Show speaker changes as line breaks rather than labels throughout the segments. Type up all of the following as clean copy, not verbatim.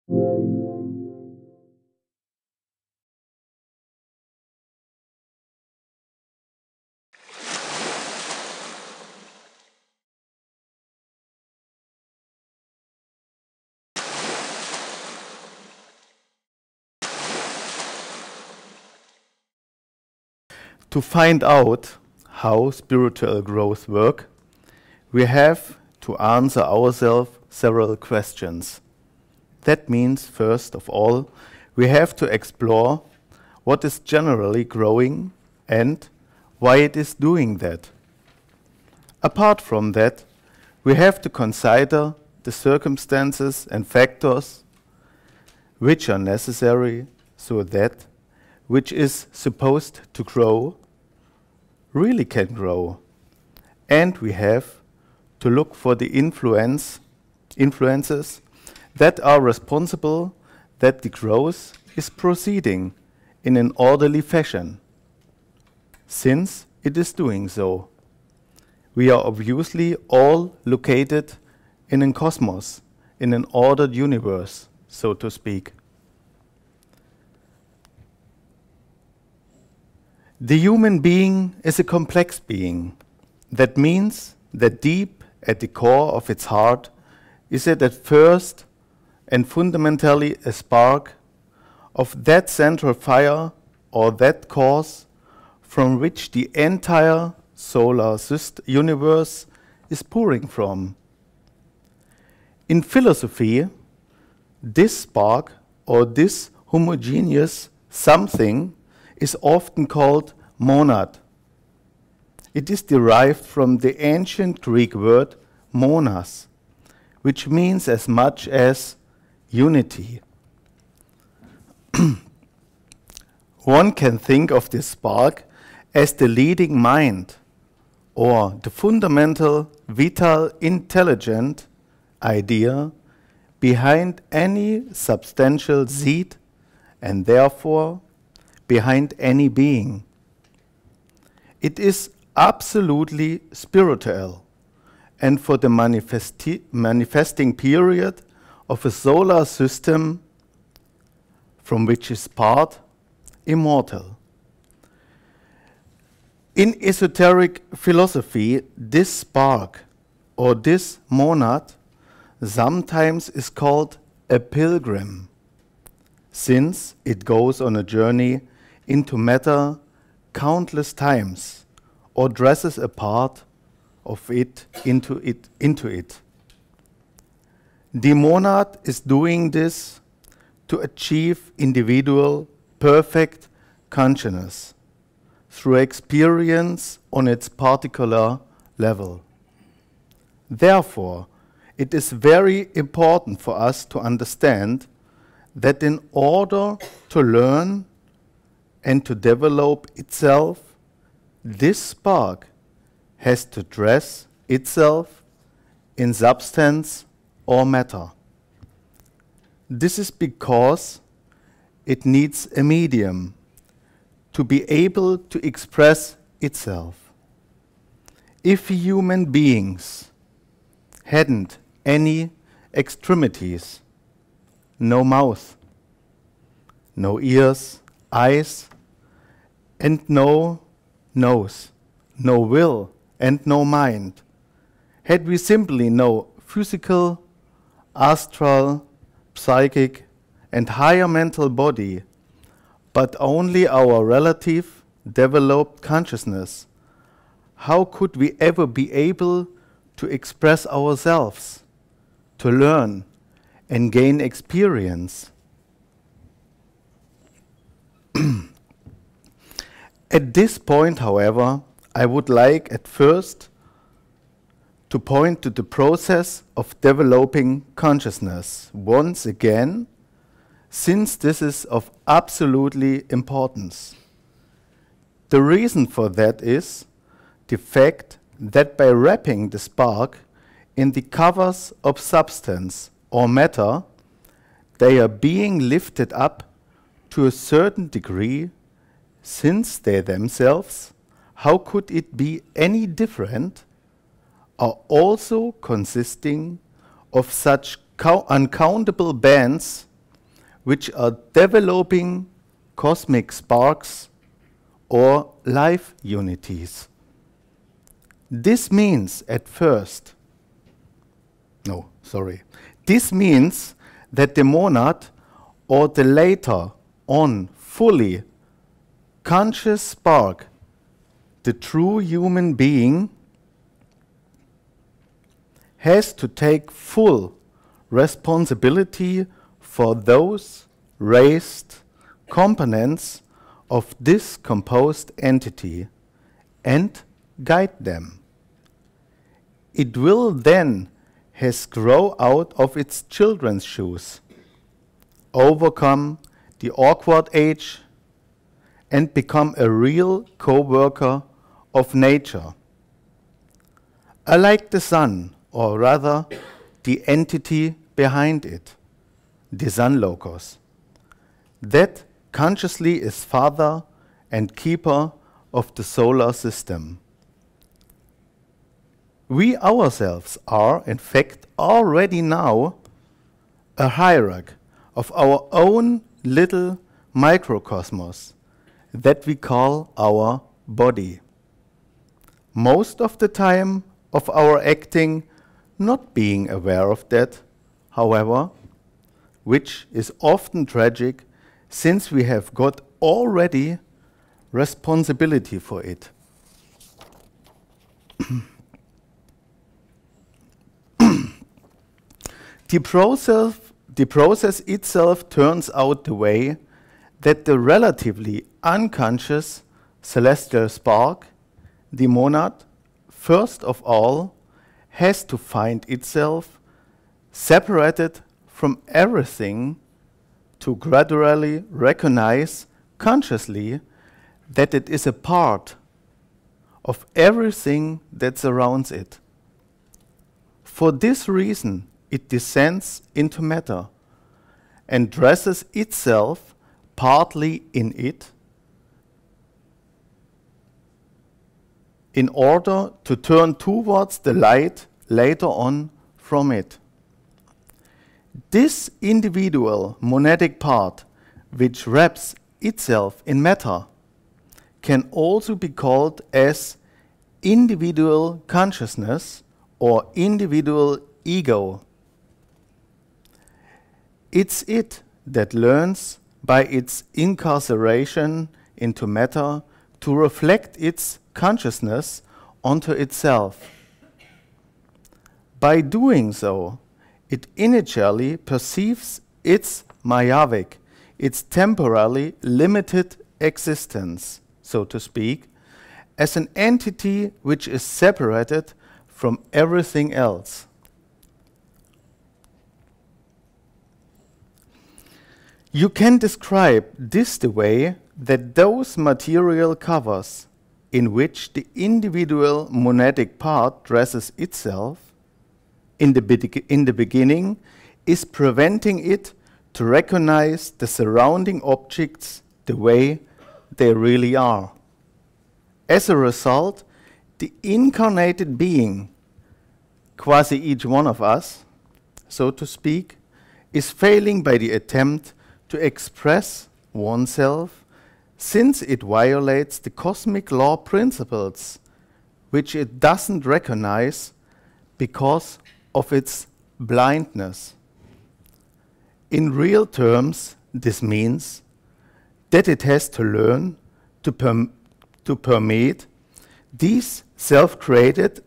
To find out how spiritual growth works, we have to answer ourselves several questions. That means, first of all, we have to explore what is generally growing and why it is doing that. Apart from that, we have to consider the circumstances and factors which are necessary so that which is supposed to grow really can grow. And we have to look for the influences that are responsible that the growth is proceeding in an orderly fashion. Since it is doing so, we are obviously all located in a cosmos, in an ordered universe, so to speak. The human being is a complex being. That means that deep at the core of its heart is it at first and fundamentally a spark of that central fire or that cause from which the entire solar universe is pouring from. In philosophy, this spark or this homogeneous something is often called monad. It is derived from the ancient Greek word monas, which means as much as unity. One can think of this spark as the leading mind or the fundamental, vital, intelligent idea behind any substantial seed and therefore behind any being. It is absolutely spiritual and for the manifesting period of a solar system from which is part immortal. In esoteric philosophy, this spark or this monad sometimes is called a pilgrim, since it goes on a journey into matter countless times or dresses a part of it into it. The monad is doing this to achieve individual perfect consciousness through experience on its particular level. Therefore, it is very important for us to understand that in order to learn and to develop itself, this spark has to dress itself in substance or matter. This is because it needs a medium to be able to express itself. If human beings hadn't any extremities, no mouth, no ears, eyes, and no nose, no will, and no mind, had we simply no physical, astral, psychic, and higher mental body, but only our relative developed consciousness, how could we ever be able to express ourselves, to learn, and gain experience? At this point, however, I would like at first to point to the process of developing consciousness once again, since this is of absolutely importance. The reason for that is the fact that by wrapping the spark in the covers of substance or matter, they are being lifted up to a certain degree, since they themselves, how could it be any different, are also consisting of such uncountable bands which are developing cosmic sparks or life unities. This means this means that the monad or the later on fully conscious spark, the true human being, has to take full responsibility for those raised components of this composed entity and guide them. It will then has grow out of its children's shoes, overcome the awkward age, and become a real co-worker of nature. Unlike the sun, or rather the entity behind it, the sun locus, that consciously is father and keeper of the solar system. We ourselves are, in fact, already now a hierarch of our own little microcosmos that we call our body. Most of the time of our acting not being aware of that, however, which is often tragic since we have got already responsibility for it. The process itself turns out the way that the relatively unconscious celestial spark, the monad, first of all, has to find itself separated from everything to gradually recognize consciously that it is a part of everything that surrounds it. For this reason, it descends into matter and dresses itself partly in it in order to turn towards the light later on from it. This individual monadic part, which wraps itself in matter, can also be called as individual consciousness or individual ego. It's it that learns by its incarceration into matter to reflect its consciousness onto itself. By doing so, it initially perceives its mayavic, its temporarily limited existence, so to speak, as an entity which is separated from everything else. You can describe this the way that those material covers in which the individual monadic part dresses itself in the beginning is preventing it to recognize the surrounding objects the way they really are. As a result, the incarnated being, quasi each one of us, so to speak, is failing by the attempt to express oneself, since it violates the cosmic law principles, which it doesn't recognize because of its blindness. In real terms, this means that it has to learn to permeate these self-created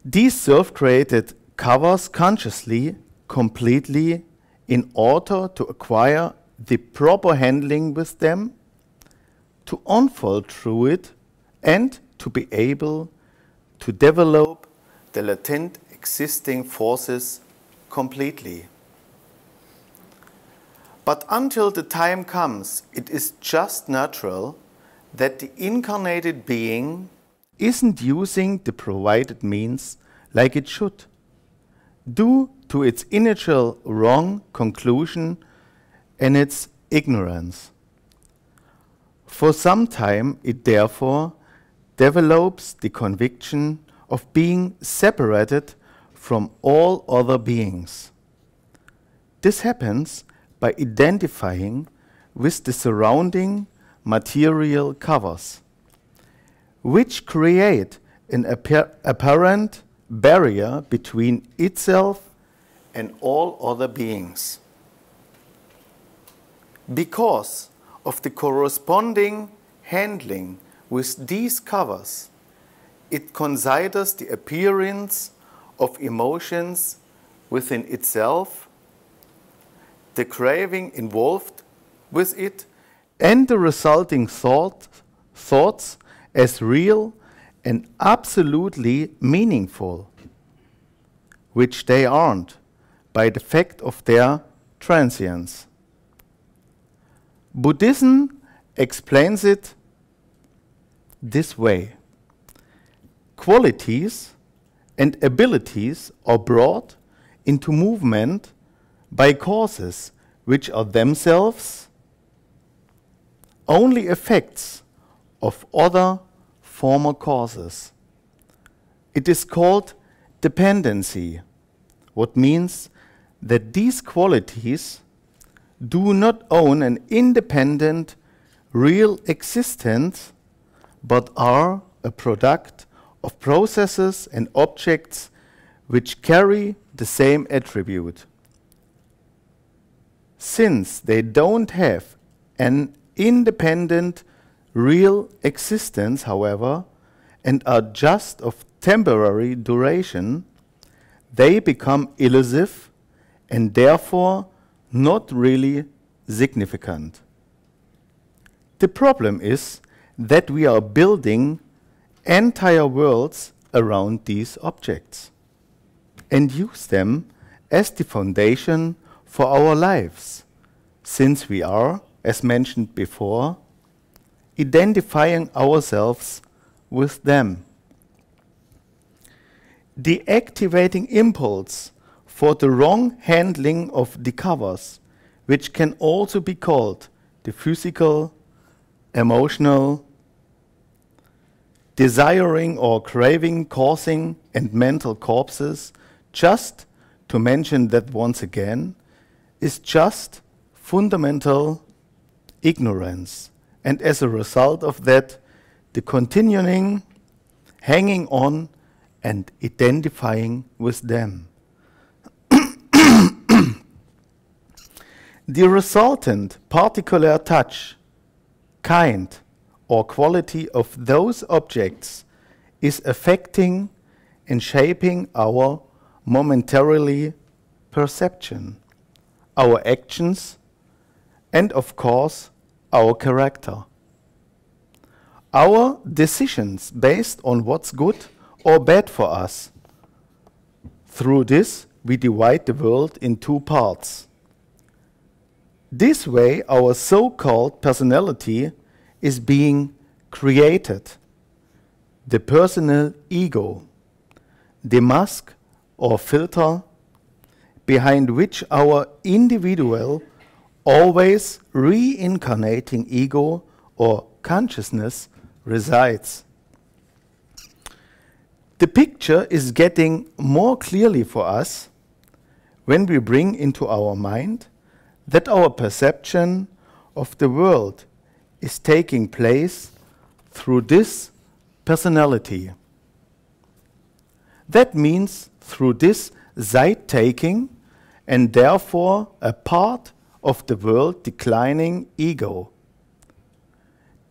these self-created covers consciously, completely, in order to acquire the proper handling with them, to unfold through it, and to be able to develop the latent existing forces completely. But until the time comes, it is just natural that the incarnated being isn't using the provided means like it should, due to its initial wrong conclusion and its ignorance. For some time, it therefore develops the conviction of being separated from all other beings. This happens by identifying with the surrounding material covers, which create an apparent barrier between itself and all other beings. Because of the corresponding handling with these covers, it considers the appearance of emotions within itself, the craving involved with it, and the resulting thoughts as real and absolutely meaningful, which they aren't by the fact of their transience. Buddhism explains it this way. Qualities and abilities are brought into movement by causes which are themselves only effects of other former causes. It is called dependency, what means that these qualities do not own an independent, real existence, but are a product of processes and objects which carry the same attribute. Since they don't have an independent, real existence, however, and are just of temporary duration, they become elusive and therefore not really significant. The problem is that we are building entire worlds around these objects and use them as the foundation for our lives, since we are, as mentioned before, identifying ourselves with them. The activating impulse for the wrong handling of the covers, which can also be called the physical, emotional, desiring or craving, causing, and mental corpses, just to mention that once again, is just fundamental ignorance. And as a result of that, the continuing, hanging on, and identifying with them. The resultant particular touch, kind, or quality of those objects is affecting and shaping our momentarily perception, our actions, and of course, our character. Our decisions based on what's good or bad for us. Through this, we divide the world in two parts. This way, our so-called personality is being created. The personal ego, the mask or filter behind which our individual, always reincarnating ego or consciousness resides. The picture is getting more clearly for us when we bring into our mind that our perception of the world is taking place through this personality. That means through this side-taking and therefore a part of the world declining ego.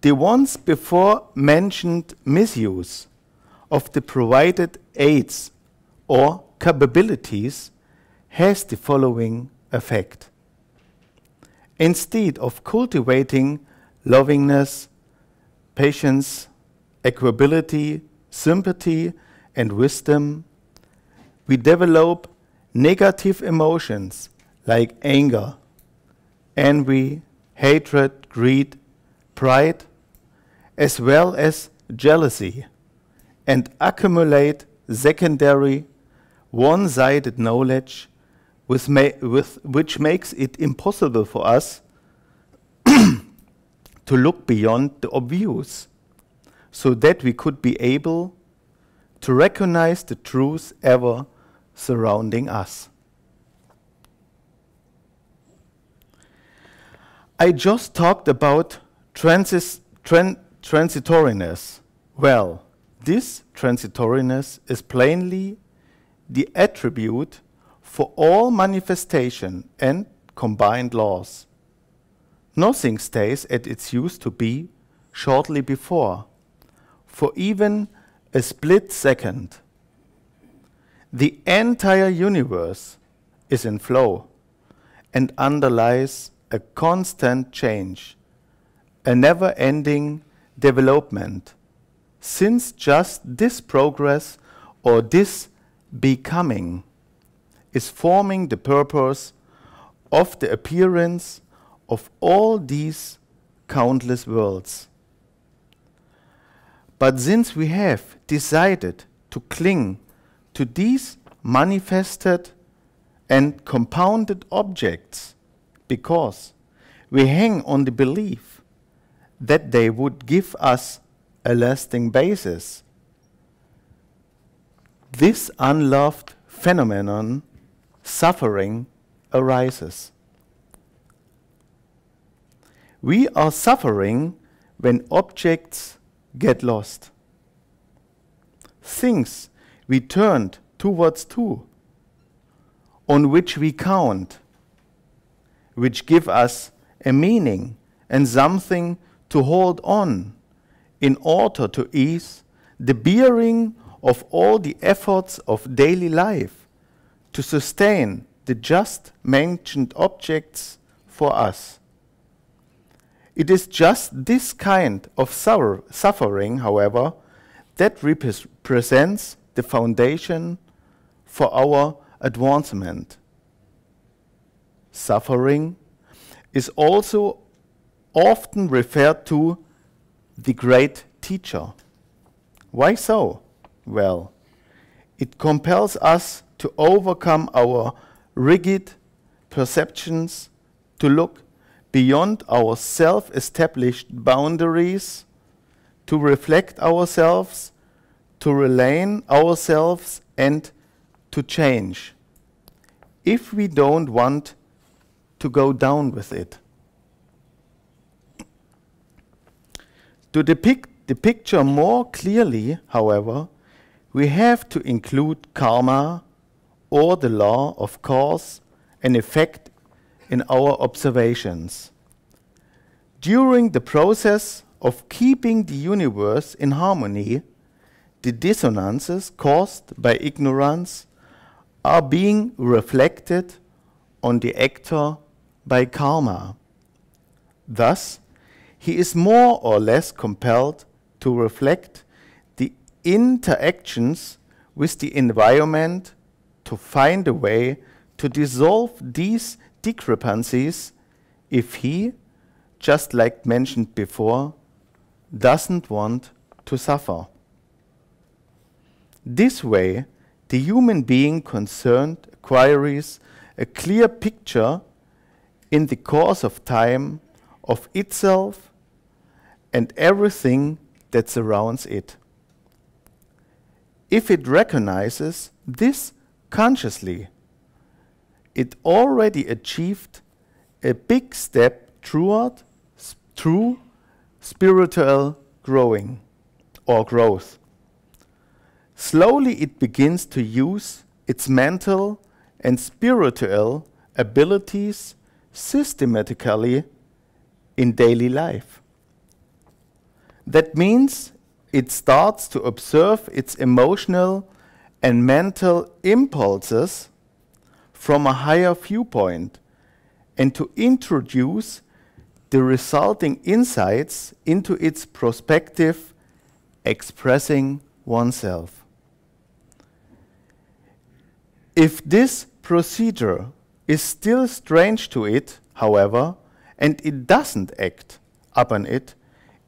The once before mentioned misuse of the provided aids or capabilities has the following effect. Instead of cultivating lovingness, patience, equability, sympathy, and wisdom, we develop negative emotions like anger, envy, hatred, greed, pride, as well as jealousy, and accumulate secondary, one-sided knowledge which makes it impossible for us to look beyond the obvious, so that we could be able to recognize the truth ever surrounding us. I just talked about transitoriness. Well, this transitoriness is plainly the attribute for all manifestation and combined laws. Nothing stays as it used to be shortly before, for even a split second. The entire universe is in flow and underlies a constant change, a never-ending development, since just this progress or this becoming is forming the purpose of the appearance of all these countless worlds. But since we have decided to cling to these manifested and compounded objects because we hang on the belief that they would give us a lasting basis, this unloved phenomenon, suffering, arises. We are suffering when objects get lost. Things we turned towards too, on which we count, which give us a meaning and something to hold on in order to ease the bearing of all the efforts of daily life to sustain the just mentioned objects for us. It is just this kind of suffering, however, that represents the foundation for our advancement. Suffering is also often referred to the great teacher. Why so? Well, it compels us to overcome our rigid perceptions, to look beyond our self-established boundaries, to reflect ourselves, to realign ourselves, and to change, if we don't want to go down with it. To depict the picture more clearly, however, we have to include karma, or the law of cause and effect, in our observations. During the process of keeping the universe in harmony, the dissonances caused by ignorance are being reflected on the actor by karma. Thus, he is more or less compelled to reflect the interactions with the environment to find a way to dissolve these discrepancies if he, just like mentioned before, doesn't want to suffer. This way, the human being concerned acquires a clear picture in the course of time of itself and everything that surrounds it. If it recognizes this consciously, it already achieved a big step through spiritual growing or growth. Slowly it begins to use its mental and spiritual abilities systematically in daily life. That means it starts to observe its emotional and mental impulses from a higher viewpoint and to introduce the resulting insights into its perspective, expressing oneself. If this procedure is still strange to it, however, and it doesn't act upon it,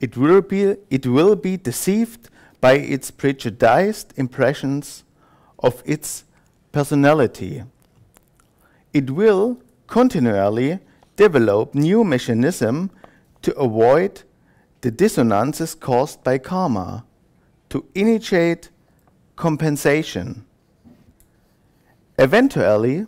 it will be deceived by its prejudiced impressions of its personality. It will continually develop new mechanisms to avoid the dissonances caused by karma, to initiate compensation. Eventually,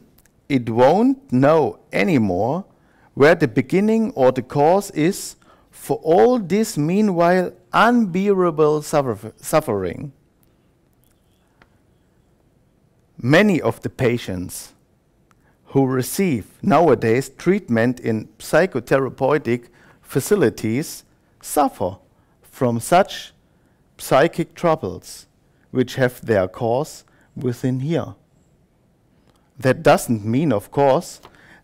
it won't know anymore where the beginning or the cause is for all this meanwhile unbearable suffering. Many of the patients who receive nowadays treatment in psychotherapeutic facilities suffer from such psychic troubles, which have their cause within here. That doesn't mean, of course,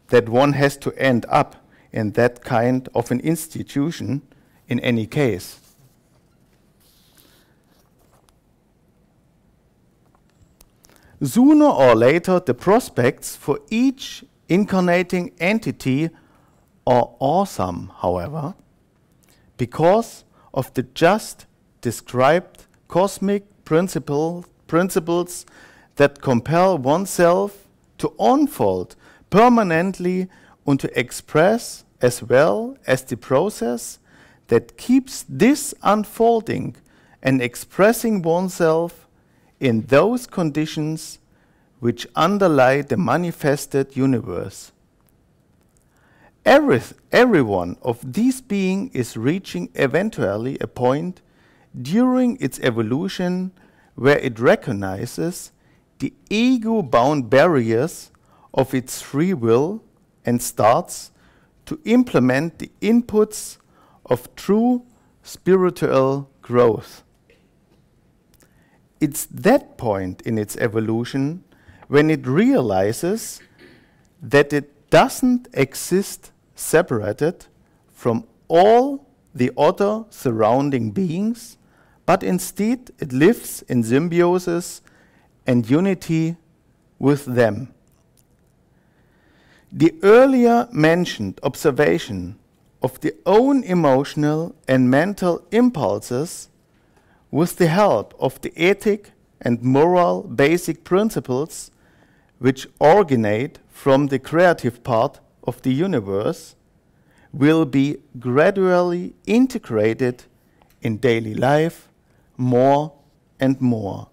that one has to end up in that kind of an institution in any case. Sooner or later, the prospects for each incarnating entity are awesome, however, because of the just described cosmic principles that compel oneself to unfold permanently and to express, as well as the process that keeps this unfolding and expressing oneself in those conditions which underlie the manifested universe. Every one of these beings is reaching eventually a point during its evolution where it recognizes the ego-bound barriers of its free will and starts to implement the inputs of true spiritual growth. It's that point in its evolution when it realizes that it doesn't exist separated from all the other surrounding beings, but instead it lives in symbiosis and unity with them. The earlier mentioned observation of the own emotional and mental impulses with the help of the ethic and moral basic principles which originate from the creative part of the universe will be gradually integrated in daily life more and more.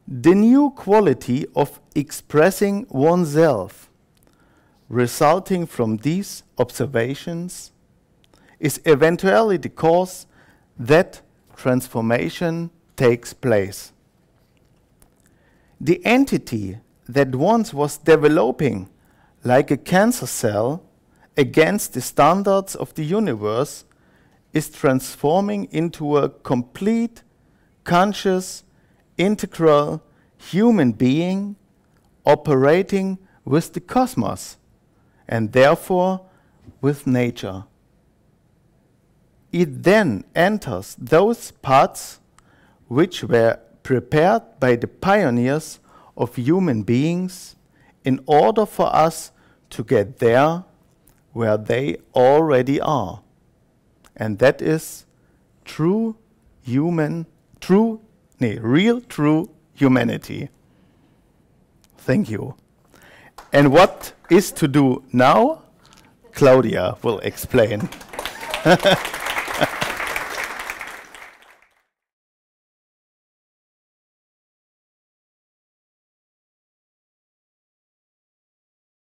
The new quality of expressing oneself resulting from these observations is eventually the cause that transformation takes place. The entity that once was developing like a cancer cell against the standards of the universe is transforming into a complete, conscious, integral human being operating with the cosmos and therefore with nature. It then enters those paths which were prepared by the pioneers of human beings in order for us to get there where they already are. And that is real true humanity. Thank you. And what is to do now? Claudia will explain.